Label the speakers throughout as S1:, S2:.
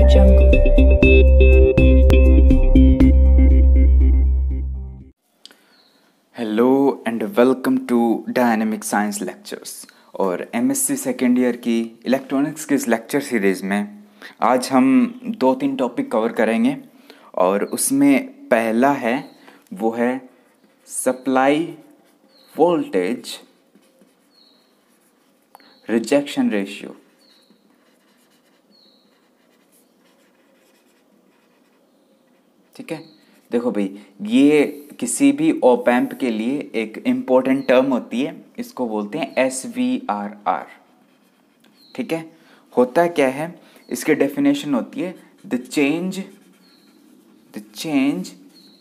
S1: Hello and welcome to dynamic science lectures. और MSc second year की electronics के इस लेक्चर सीरीज़ में आज हम 2-3 टॉपिक कवर करेंगे और उसमें पहला है वो है सप्लाई वोल्टेज रिजेक्शन रेशियो। ठीक है, देखो भाई, ये किसी भी ऑप एम्प के लिए एक इम्पोर्टेंट टर्म होती है, इसको बोलते हैं SVRR। ठीक है, होता क्या है, इसकी डेफिनेशन होती है the change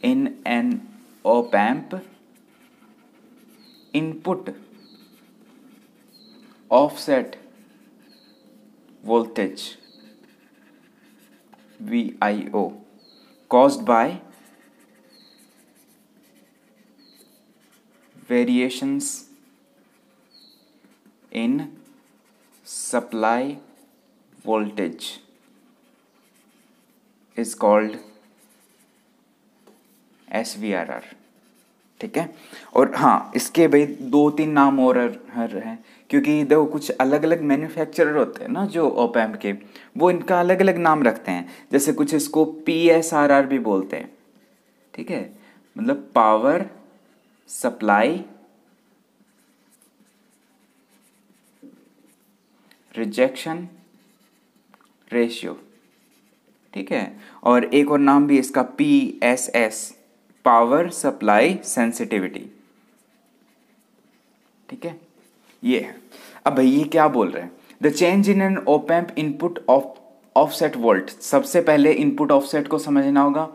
S1: in an op amp input offset voltage VIO caused by variations in supply voltage is called SVRR। ठीक है, और हाँ, इसके भाई 2-3 नाम और हैं, क्योंकि देखो कुछ अलग अलग मैन्युफैक्चरर होते हैं ना जो ऑप एम्प के, वो इनका अलग अलग नाम रखते हैं। जैसे कुछ इसको PSRR भी बोलते हैं। ठीक है, मतलब पावर सप्लाई रिजेक्शन रेशियो। ठीक है, और एक और नाम भी इसका PSS, पावर सप्लाई सेंसिटिविटी। ठीक है, ये है। अब भाई ये क्या बोल रहे हैं, the change in an op amp input offset volt. सबसे पहले इनपुट ऑफसेट को समझना होगा।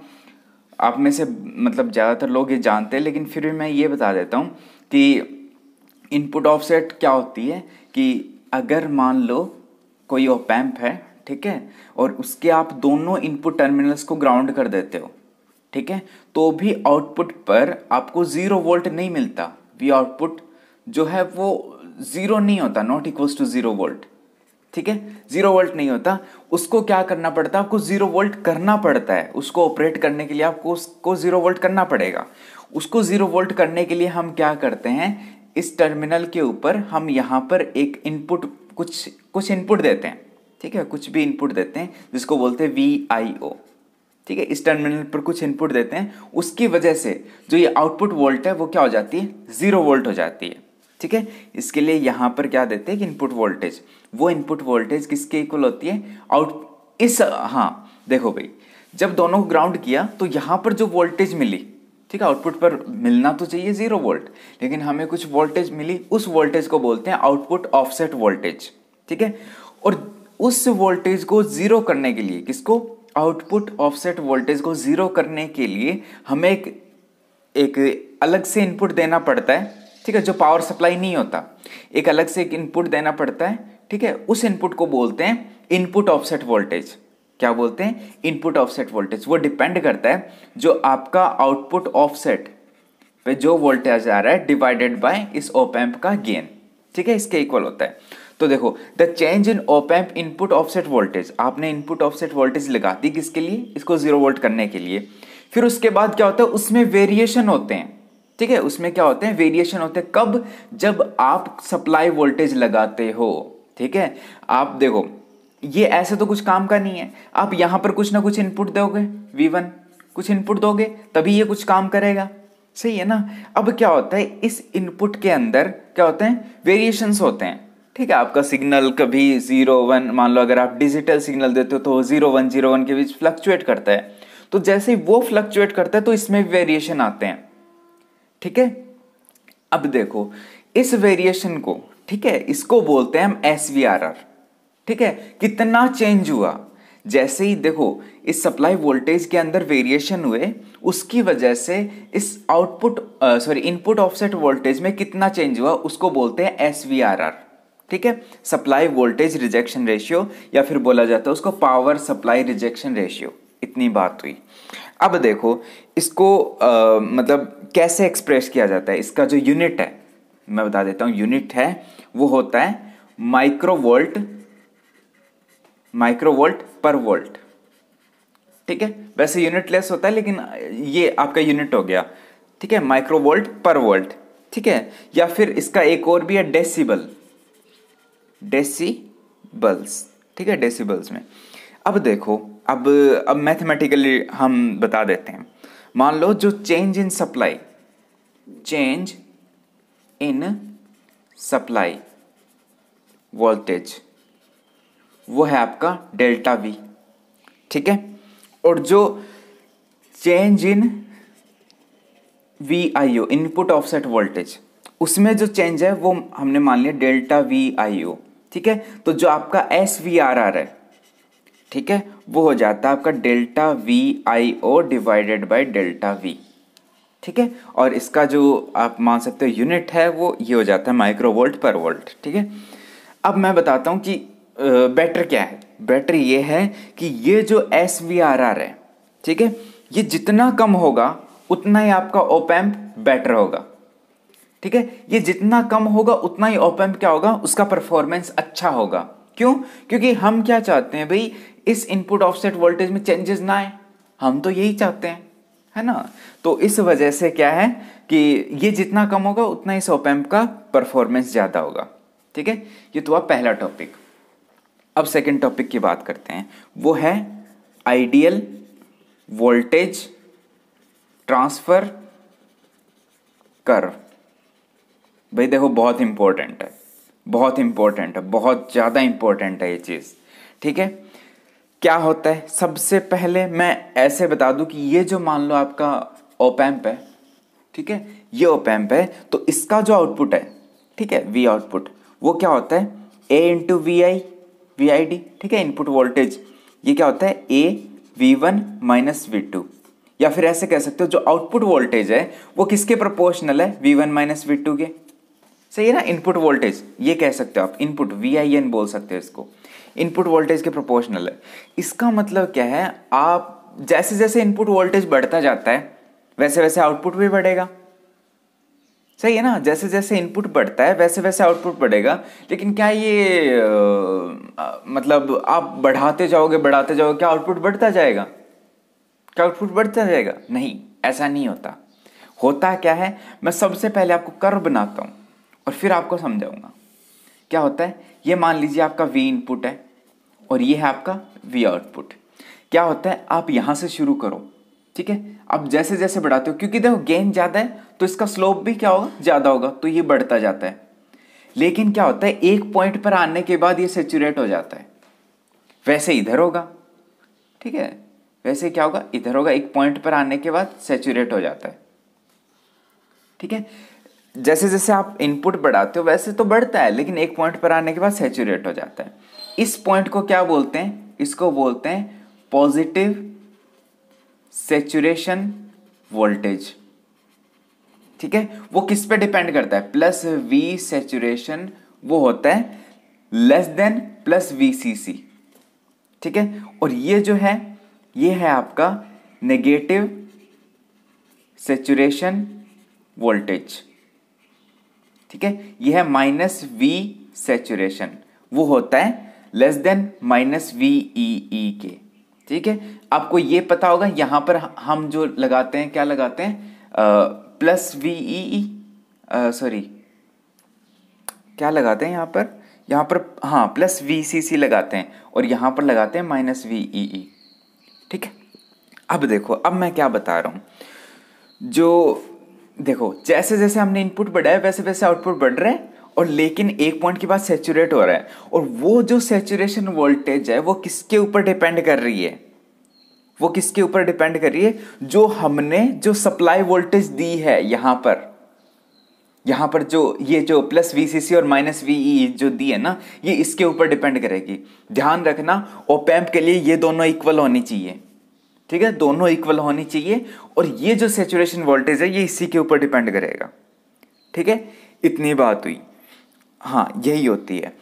S1: आप में से मतलब ज़्यादातर लोग ये जानते हैं, लेकिन फिर भी मैं ये बता देता हूँ कि इनपुट ऑफसेट क्या होती है। कि अगर मान लो कोई ऑप एम्प है, ठीक है, और उसके आप दोनों इनपुट टर्मिनल्स को ग्राउंड कर देते हो, ठीक है, तो भी आउटपुट पर आपको 0 वोल्ट नहीं मिलता। वी आउटपुट जो है वो 0 नहीं होता, नॉट इक्वल्स टू 0 वोल्ट। ठीक है, 0 वोल्ट नहीं होता। उसको क्या करना पड़ता है, आपको 0 वोल्ट करना पड़ता है। उसको ऑपरेट करने के लिए आपको उसको 0 वोल्ट करना पड़ेगा। उसको 0 वोल्ट करने के लिए हम क्या करते हैं, इस टर्मिनल के ऊपर हम यहाँ पर एक इनपुट कुछ इनपुट देते हैं। ठीक है, कुछ भी इनपुट देते हैं जिसको बोलते हैं VIO। ठीक है, इस टर्मिनल पर कुछ इनपुट देते हैं, उसकी वजह से जो ये आउटपुट वोल्ट है वो क्या हो जाती है, 0 वोल्ट हो जाती है। ठीक है, इसके लिए यहाँ पर क्या देते हैं कि इनपुट वोल्टेज, वो इनपुट वोल्टेज किसके इक्वल होती है, हाँ देखो भाई, जब दोनों को ग्राउंड किया तो यहाँ पर जो वोल्टेज मिली, ठीक है, आउटपुट पर मिलना तो चाहिए 0 वोल्ट, लेकिन हमें कुछ वोल्टेज मिली, उस वोल्टेज को बोलते हैं आउटपुट ऑफसेट वोल्टेज। ठीक है, और उस वोल्टेज को 0 करने के लिए, किसको, आउटपुट ऑफसेट वोल्टेज को 0 करने के लिए हमें एक अलग से इनपुट देना पड़ता है। ठीक है, जो पावर सप्लाई नहीं होता, एक अलग से एक इनपुट देना पड़ता है। ठीक है, उस इनपुट को बोलते हैं इनपुट ऑफसेट वोल्टेज। क्या बोलते हैं, इनपुट ऑफसेट वोल्टेज। वो डिपेंड करता है जो आपका आउटपुट ऑफसेट पे जो वोल्टेज आ रहा है डिवाइडेड बाय इस ऑप एम्प का गेन। ठीक है, इसके इक्वल होता है। तो देखो, the change in op amp input offset voltage, आपने इनपुट ऑफसेट वोल्टेज लगा दी किसके लिए, इसको 0 वोल्ट करने के लिए। फिर उसके बाद क्या होता है, उसमें वेरिएशन होते हैं। ठीक है, उसमें क्या होते हैं, वेरिएशन होते हैं। कब, जब आप सप्लाई वोल्टेज लगाते हो। ठीक है, आप देखो, ये ऐसे तो कुछ काम का नहीं है। आप यहां पर कुछ ना कुछ इनपुट दोगे, V1 कुछ इनपुट दोगे तभी ये कुछ काम करेगा। सही है ना। अब क्या होता है, इस इनपुट के अंदर क्या होते हैं, वेरिएशंस होते हैं। ठीक है, आपका सिग्नल कभी 0-1, मान लो अगर आप डिजिटल सिग्नल देते हो तो 0-1 के बीच फ्लक्चुएट करता है। तो जैसे ही वो फ्लक्चुएट करता है तो इसमें वेरिएशन आते हैं। ठीक है, अब देखो इस वेरिएशन को, ठीक है, इसको बोलते हैं हम SVRR। ठीक है, कितना चेंज हुआ, जैसे ही देखो इस सप्लाई वोल्टेज के अंदर वेरिएशन हुए, उसकी वजह से इस इनपुट ऑफसेट वोल्टेज में कितना चेंज हुआ, उसको बोलते हैं SVRR। ठीक है, सप्लाई वोल्टेज रिजेक्शन रेशियो, या फिर बोला जाता है उसको पावर सप्लाई रिजेक्शन रेशियो। इतनी बात हुई। अब देखो इसको मतलब कैसे एक्सप्रेस किया जाता है, इसका जो यूनिट है मैं बता देता हूं। यूनिट है वो होता है माइक्रोवोल्ट पर वोल्ट। ठीक है, वैसे यूनिटलेस होता है लेकिन ये आपका यूनिट हो गया, ठीक है, माइक्रोवोल्ट पर वोल्ट, ठीक है। या फिर इसका एक और भी है डेसिबल, डेसिबल्स, ठीक है, डेसिबल्स में। अब देखो, अब मैथमेटिकली हम बता देते हैं। मान लो जो change in supply, change in supply voltage, वो है आपका डेल्टा वी, ठीक है। और जो change in VIO, input offset voltage, उसमें जो चेंज है वो हमने मान लिया डेल्टा VIO, ठीक है। तो जो आपका SVRR है, ठीक है, वो हो जाता है आपका delta VIO divided by delta V, ठीक है। और इसका जो आप मान सकते हो यूनिट है वो ये हो जाता है माइक्रोवोल्ट पर वोल्ट, ठीक है। अब मैं बताता हूँ कि बेटर क्या है। बेटर ये है कि ये जो SVRR है, ठीक है, ये जितना कम होगा उतना ही आपका ऑप एम्प बेटर होगा, ठीक है। ये जितना कम होगा उतना ही ऑप एम्प क्या होगा, उसका परफॉर्मेंस अच्छा होगा। क्यों? क्योंकि हम क्या चाहते हैं भाई, इस इनपुट ऑफसेट वोल्टेज में चेंजेस ना आए, हम तो यही चाहते हैं, है ना। तो इस वजह से क्या है कि ये जितना कम होगा उतना इस ऑप एम्प का परफॉर्मेंस ज़्यादा होगा, ठीक है। ये तो हुआ पहला टॉपिक। अब सेकंड टॉपिक की बात करते हैं, वो है आइडियल वोल्टेज ट्रांसफर कर्व। भाई देखो, बहुत इंपॉर्टेंट है, बहुत इंपॉर्टेंट है, बहुत ज़्यादा इंपॉर्टेंट है ये चीज़, ठीक है। क्या होता है, सबसे पहले मैं ऐसे बता दूं कि ये जो मान लो आपका ऑप एम्प है, ठीक है, ये ऑप एम्प है, तो इसका जो आउटपुट है, ठीक है, वी आउटपुट, वो क्या होता है A इंटू VID, ठीक है, इनपुट वोल्टेज, ये क्या होता है A V1 माइनस V2। या फिर ऐसे कह सकते हो जो आउटपुट वोल्टेज है वो किसके प्रोपोर्शनल है, V1 माइनस V2 के, सही है ना। इनपुट वोल्टेज ये कह सकते हो आप, इनपुट VIN बोल सकते हो इसको, इनपुट वोल्टेज के प्रोपोर्शनल है। इसका मतलब क्या है, आप जैसे जैसे इनपुट वोल्टेज बढ़ता जाता है वैसे वैसे आउटपुट भी बढ़ेगा, सही है ना। जैसे जैसे इनपुट बढ़ता है वैसे वैसे आउटपुट बढ़ेगा। लेकिन क्या ये मतलब आप बढ़ाते जाओगे क्या आउटपुट बढ़ता जाएगा, क्या आउटपुट बढ़ता जाएगा? नहीं, ऐसा नहीं होता। होता क्या है, मैं सबसे पहले आपको कर्व बनाता हूँ और फिर आपको समझाऊंगा क्या होता है। ये मान लीजिए आपका V इनपुट है और ये है आपका V आउटपुट। क्या होता है, आप यहाँ से शुरू करो, ठीक है। अब जैसे जैसे बढ़ाते हो, क्योंकि देखो गेन ज़्यादा है तो इसका स्लोप भी क्या होगा, ज़्यादा होगा, तो ये बढ़ता जाता है। लेकिन क्या होता है, एक पॉइंट पर आने के बाद ये सेचुरेट हो जाता है। वैसे इधर होगा, ठीक है, वैसे क्या होगा, इधर होगा, एक पॉइंट पर आने के बाद सेचुरेट हो जाता है, ठीक है। जैसे जैसे आप इनपुट बढ़ाते हो वैसे तो बढ़ता है, लेकिन एक पॉइंट पर आने के बाद सेचुरेट हो जाता है। इस पॉइंट को क्या बोलते हैं, इसको बोलते हैं पॉजिटिव सैचुरेशन वोल्टेज, ठीक है। वो किस पे डिपेंड करता है, प्लस V सैचुरेशन, वो होता है लेस देन प्लस VCC, ठीक है। और ये जो है, ये है आपका नेगेटिव सैचुरेशन वोल्टेज, ठीक है। ये है माइनस V सैचुरेशन, वो होता है लेस देन माइनस VEE के, ठीक है। आपको ये पता होगा, यहां पर हम जो लगाते हैं, क्या लगाते हैं, प्लस VEE, सॉरी क्या लगाते हैं यहाँ पर हाँ प्लस VCC लगाते हैं, और यहां पर लगाते हैं माइनस VEE, ठीक है। अब देखो, अब मैं क्या बता रहा हूं, जो देखो जैसे जैसे हमने इनपुट बढ़ाया वैसे वैसे आउटपुट बढ़ रहा है, और लेकिन एक पॉइंट के बाद सैचुरेट हो रहा है। और वो जो सैचुरेशन वोल्टेज है वो किसके ऊपर डिपेंड कर रही है, वो किसके ऊपर डिपेंड कर रही है, जो हमने जो सप्लाई वोल्टेज दी है यहाँ पर जो ये जो प्लस VCC और माइनस VE जो दी है ना, ये इसके ऊपर डिपेंड करेगी। ध्यान रखना, ऑप एम्प के लिए ये दोनों इक्वल होनी चाहिए, ठीक है, दोनों इक्वल होनी चाहिए। और ये जो सैचुरेशन वोल्टेज है ये इसी के ऊपर डिपेंड करेगा, ठीक है। इतनी बात हुई, हाँ यही होती है,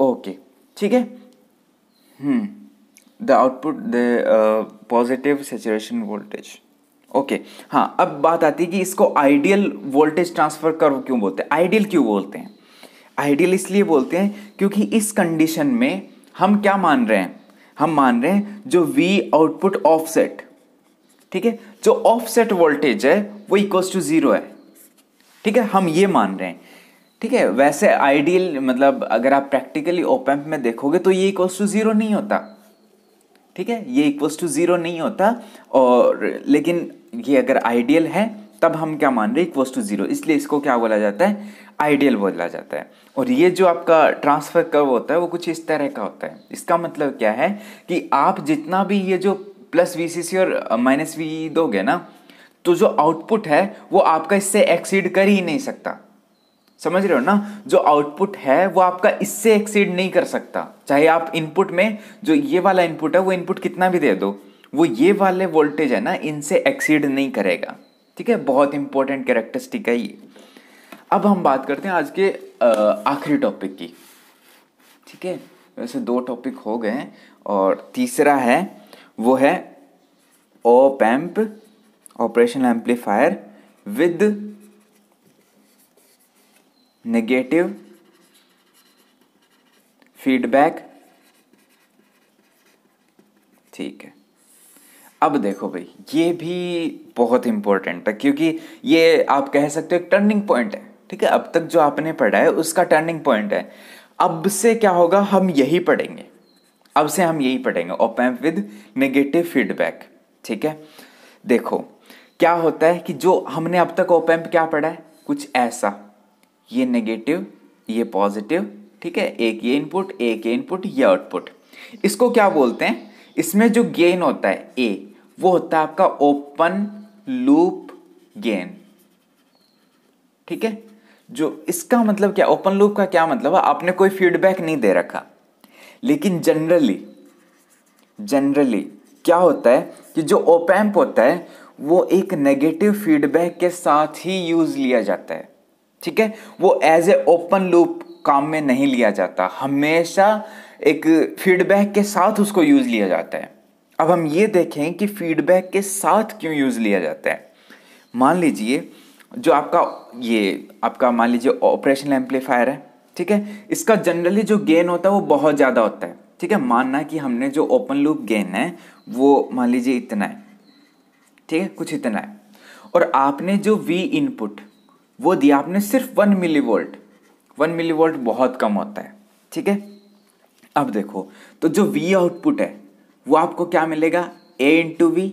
S1: ओके, ठीक है। The output the positive saturation voltage, okay. हाँ, अब बात आती है कि इसको आइडियल वोल्टेज ट्रांसफर कर्व क्यों बोलते हैं, आइडियल क्यों बोलते हैं। आइडियल इसलिए बोलते हैं क्योंकि इस कंडीशन में हम क्या मान रहे हैं, हम मान रहे हैं जो V आउटपुट ऑफसेट, ठीक है, जो ऑफसेट वोल्टेज है वो इक्वल्स टू 0 है, ठीक है, हम ये मान रहे हैं, ठीक है। वैसे आइडियल मतलब अगर आप प्रैक्टिकली ऑप एम्प में देखोगे तो ये इक्वल्स टू 0 नहीं होता, ठीक है, ये इक्वल्स टू 0 नहीं होता। और लेकिन ये अगर आइडियल है तब हम क्या मान रहे हैं, इक्वल्स टू 0, इसलिए इसको क्या बोला जाता है, आइडियल बोला जाता है। और ये जो आपका ट्रांसफर कर्व होता है वो कुछ इस तरह का होता है। इसका मतलब क्या है कि आप जितना भी ये जो प्लस VCC और माइनस V दोगे ना, तो जो आउटपुट है वो आपका इससे एक्सीड कर ही नहीं सकता, समझ रहे हो ना। जो आउटपुट है वो आपका इससे एक्सीड नहीं कर सकता, चाहे आप इनपुट में जो ये वाला इनपुट है वो इनपुट कितना भी दे दो, वो ये वाले वोल्टेज है ना इनसे एक्सीड नहीं करेगा, ठीक है। बहुत इंपॉर्टेंट कैरेक्टरिस्टिक है ये। अब हम बात करते हैं आज के आखिरी टॉपिक की, ठीक है। वैसे 2 टॉपिक हो गए हैं और तीसरा है वो है op amp operational amplifier with negative feedback, ठीक है। अब देखो भाई, ये भी बहुत इंपॉर्टेंट है क्योंकि ये आप कह सकते हो एक टर्निंग पॉइंट है, ठीक है। अब तक जो आपने पढ़ा है उसका टर्निंग पॉइंट है। अब से क्या होगा, हम यही पढ़ेंगे, अब से हम यही पढ़ेंगे, op amp with negative feedback, ठीक है। देखो क्या होता है कि जो हमने अब तक ऑप एम्प क्या पढ़ा है, कुछ ऐसा, ये नेगेटिव ये पॉजिटिव, ठीक है, एक ये इनपुट एक ये इनपुट ये आउटपुट। इसको क्या बोलते हैं, इसमें जो गेन होता है ए, वो होता है आपका ओपन लूप गेन, ठीक है। जो इसका मतलब क्या, ओपन लूप का क्या मतलब है, आपने कोई फीडबैक नहीं दे रखा। लेकिन जनरली क्या होता है कि जो ऑप एम्प होता है वो एक नेगेटिव फीडबैक के साथ ही यूज लिया जाता है, ठीक है। वो एज ए ओपन लूप काम में नहीं लिया जाता, हमेशा एक फीडबैक के साथ उसको यूज लिया जाता है। अब हम ये देखें कि फीडबैक के साथ क्यों यूज लिया जाता है। मान लीजिए जो आपका मान लीजिए ऑपरेशनल एम्पलीफायर है, ठीक है, इसका जनरली जो गेन होता है वो बहुत ज़्यादा होता है, ठीक है। मानना कि हमने जो ओपन लूप गेन है वो मान लीजिए इतना है, ठीक है, कुछ इतना है, और आपने जो V इनपुट वो दिया आपने सिर्फ 1 मिलीवोल्ट। 1 मिलीवोल्ट बहुत कम होता है, ठीक है। अब देखो तो जो V आउटपुट है वो आपको क्या मिलेगा, A इंटू वी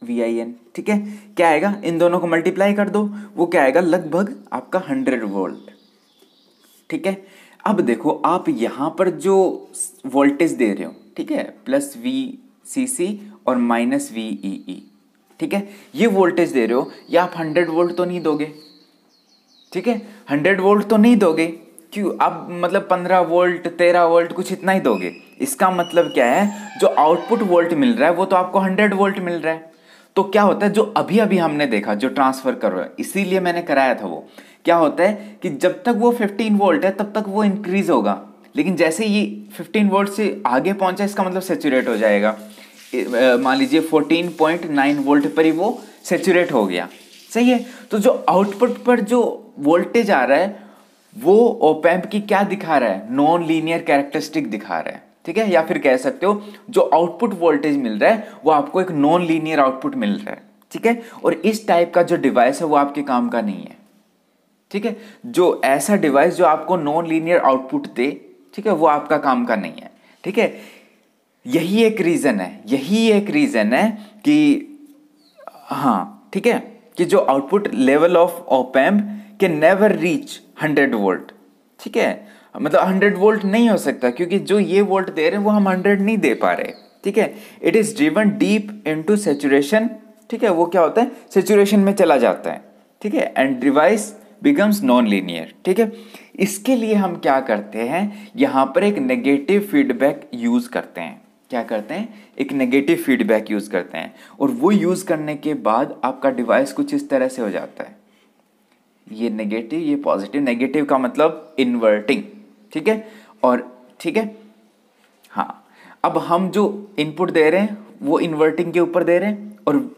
S1: VIN, ठीक है। क्या आएगा, इन दोनों को मल्टीप्लाई कर दो, वो क्या आएगा, लगभग आपका 100 वोल्ट, ठीक है। अब देखो आप यहां पर जो वोल्टेज दे रहे हो, ठीक है, प्लस VCC और माइनस VEE, ठीक है, ये वोल्टेज दे रहे हो, ये आप 100 वोल्ट तो नहीं दोगे, ठीक है, 100 वोल्ट तो नहीं दोगे, क्यों, अब मतलब 15 वोल्ट 13 वोल्ट कुछ इतना ही दोगे। इसका मतलब क्या है, जो आउटपुट वोल्ट मिल रहा है वो तो आपको 100 वोल्ट मिल रहा है। तो क्या होता है, जो अभी अभी हमने देखा जो ट्रांसफर कर रहा है, इसीलिए मैंने कराया था, वो क्या होता है कि जब तक वो 15 वोल्ट है तब तक वो इंक्रीज होगा, लेकिन जैसे ये 15 वोल्ट से आगे पहुंचा इसका मतलब सेचुरेट हो जाएगा। मान लीजिए 14.9 वोल्ट पर ही वो सेचुरेट हो गया, सही है। तो जो आउटपुट पर जो वोल्टेज आ रहा है वो ऑप एम्प की क्या दिखा रहा है, नॉन लीनियर कैरेक्टरिस्टिक दिखा रहा है, ठीक है। या फिर कह सकते हो जो आउटपुट वोल्टेज मिल रहा है वो आपको एक नॉन लीनियर आउटपुट मिल रहा है, ठीक है। और इस टाइप का जो डिवाइस है वो आपके काम का नहीं है, ठीक है। जो ऐसा डिवाइस जो आपको नॉन लीनियर आउटपुट दे, ठीक है, वो आपका काम का नहीं है, ठीक है। यही एक रीजन है कि हाँ, ठीक है, कि जो output level of op amp can never reach 100 volt, ठीक है, मतलब 100 वोल्ट नहीं हो सकता क्योंकि जो ये वोल्ट दे रहे हैं वो हम 100 नहीं दे पा रहे, ठीक है। It is driven deep into saturation, ठीक है, वो क्या होता है, सैचुरेशन में चला जाता है, ठीक है, and device becomes non linear, ठीक है। इसके लिए हम क्या करते हैं, यहां पर एक नेगेटिव फीडबैक यूज करते हैं। क्या करते हैं, एक नेगेटिव फीडबैक यूज करते हैं, और वो यूज करने के बाद आपका डिवाइस कुछ इस तरह से हो जाता है, ये नेगेटिव ये पॉजिटिव, नेगेटिव का मतलब इन्वर्टिंग, ठीक है, और ठीक है, हाँ। अब हम जो इनपुट दे रहे हैं वो इन्वर्टिंग के ऊपर दे रहे हैं, और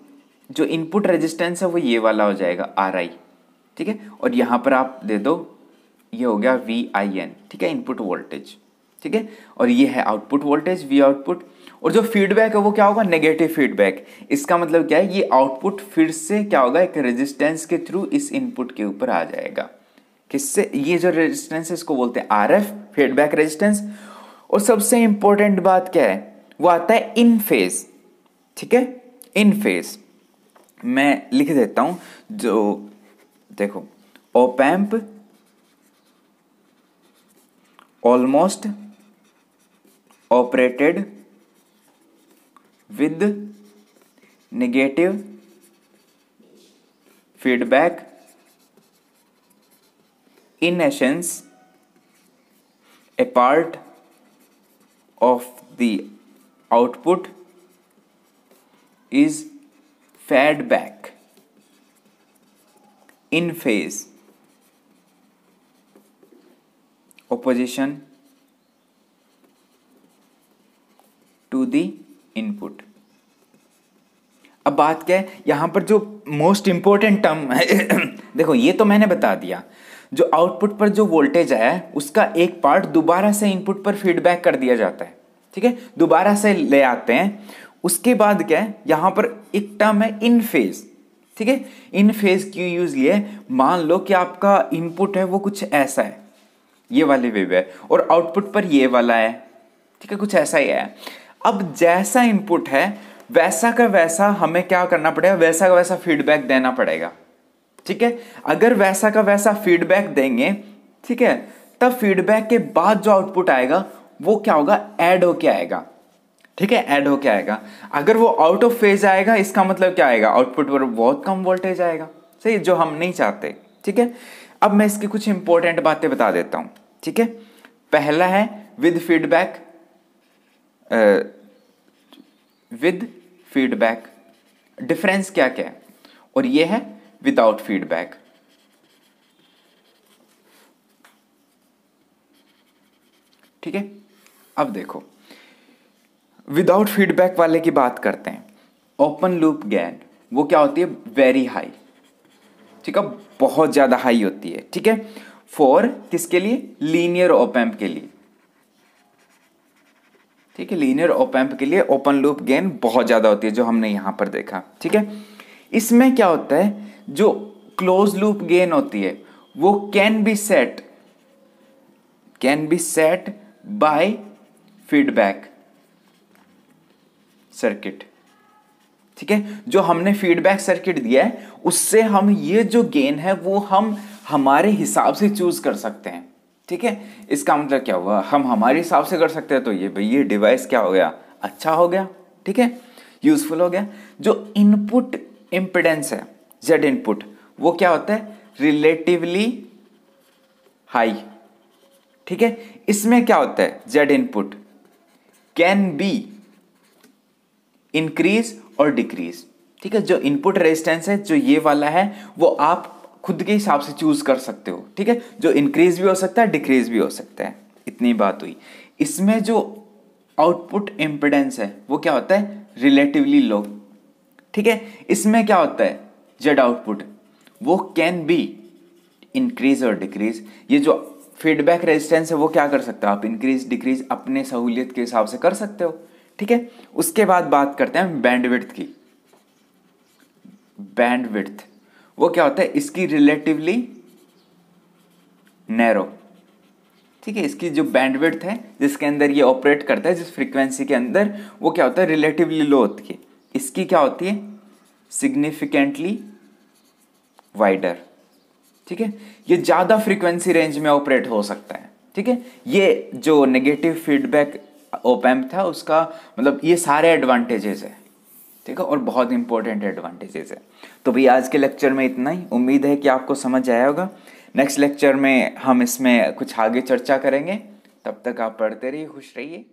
S1: जो इनपुट रेजिस्टेंस है वो ये वाला हो जाएगा RI, ठीक है। और यहाँ पर आप दे दो, ये हो गया VIN, ठीक है, इनपुट वोल्टेज, ठीक है। और ये है आउटपुट वोल्टेज वी आउटपुट। और जो फीडबैक है वो क्या होगा, नेगेटिव फीडबैक। इसका मतलब क्या है, ये आउटपुट फिर से क्या होगा, एक रेजिस्टेंस के थ्रू इस इनपुट के ऊपर आ जाएगा। किससे, ये जो रेजिस्टेंस है इसको बोलते हैं आरएफ, फीडबैक रेजिस्टेंस। और सबसे इंपॉर्टेंट बात क्या है, वो आता है इन फेज, ठीक है, इन फेज। मैं लिख देता हूं, जो देखो, op amp almost operated with negative feedback, in essence a part of the output is fed back in phase opposition to the input. अब बात क्या है, यहां पर जो मोस्ट इंपॉर्टेंट टर्म है देखो, ये तो मैंने बता दिया, जो आउटपुट पर जो वोल्टेज आया है उसका एक पार्ट दोबारा से इनपुट पर फीडबैक कर दिया जाता है, ठीक है, दोबारा से ले आते हैं। उसके बाद क्या है, यहां पर एक टर्म है इन फेज, ठीक है। इन फेज क्यों यूज लिए, मान लो कि आपका इनपुट है वो कुछ ऐसा है, ये वाली वेव है, और आउटपुट पर ये वाला है, ठीक है, कुछ ऐसा ही है। अब जैसा इनपुट है वैसा का वैसा हमें क्या करना पड़ेगा, वैसा का वैसा फीडबैक देना पड़ेगा, ठीक है। अगर वैसा का वैसा फीडबैक देंगे, ठीक है, तब फीडबैक के बाद जो आउटपुट आएगा वो क्या होगा, ऐड होके आएगा, ठीक है, ऐड होके आएगा। अगर वो आउट ऑफ फेज आएगा, इसका मतलब क्या आएगा, आउटपुट पर बहुत कम वोल्टेज आएगा, सही, जो हम नहीं चाहते, ठीक है। अब मैं इसकी कुछ इंपॉर्टेंट बातें बता देता हूं, ठीक है। पहला है with feedback, with feedback difference क्या क्या है, और ये है विदाउट फीडबैक। ठीक है, अब देखो विदाउट फीडबैक वाले की बात करते हैं। ओपन लूप गेन वो क्या होती है, वेरी हाई, ठीक है, बहुत ज्यादा हाई होती है, ठीक है। फॉर किसके लिए, लीनियर ऑप एम्प के लिए, ठीक है, लीनियर ऑप एम्प के लिए ओपन लूप गेन बहुत ज्यादा होती है, जो हमने यहां पर देखा, ठीक है। इसमें क्या होता है, जो क्लोज लूप गेन होती है वो can be set by feedback circuit, ठीक है। जो हमने फीडबैक सर्किट दिया है उससे हम ये जो गेन है वो हम हमारे हिसाब से चूज कर सकते हैं, ठीक है। इसका मतलब क्या हुआ, हम हमारे हिसाब से कर सकते हैं, तो ये भाई ये डिवाइस क्या हो गया, अच्छा हो गया, ठीक है, यूजफुल हो गया। जो इनपुट इंपेडेंस है जेड इनपुट, वो क्या होता है, रिलेटिवली हाई, ठीक है। इसमें क्या होता है, Z input can be increase और डिक्रीज, ठीक है। जो इनपुट रेजिस्टेंस है जो ये वाला है वो आप खुद के हिसाब से चूज कर सकते हो, ठीक है। जो इंक्रीज भी हो सकता है, डिक्रीज भी हो सकता है, इतनी बात हुई। इसमें जो आउटपुट इंपेडेंस है वो क्या होता है, रिलेटिवली लो, ठीक है। इसमें क्या होता है, जेड आउटपुट वो कैन बी इंक्रीज और डिक्रीज। ये जो फीडबैक रेजिस्टेंस है वो क्या कर सकते हो आप, इंक्रीज डिक्रीज अपने सहूलियत के हिसाब से कर सकते हो, ठीक है। उसके बाद बात करते हैं बैंडविड्थ की। बैंडविड्थ वो क्या होता है, इसकी रिलेटिवली नैरो, ठीक है। इसकी जो बैंडविड्थ है जिसके अंदर ये ऑपरेट करता है, जिस फ्रीक्वेंसी के अंदर, वो क्या होता है, रिलेटिवली लो होती है। इसकी क्या होती है, सिग्निफिकेंटली वाइडर, ठीक है। ये ज्यादा फ्रीक्वेंसी रेंज में ऑपरेट हो सकता है, ठीक है। ये जो नेगेटिव फीडबैक ऑप एम्प था उसका मतलब ये सारे एडवांटेजेस है, ठीक है, और बहुत इंपॉर्टेंट एडवांटेजेस है। तो भाई आज के लेक्चर में इतना ही, उम्मीद है कि आपको समझ आया होगा। नेक्स्ट लेक्चर में हम इसमें कुछ आगे चर्चा करेंगे, तब तक आप पढ़ते रहिए, खुश रहिए।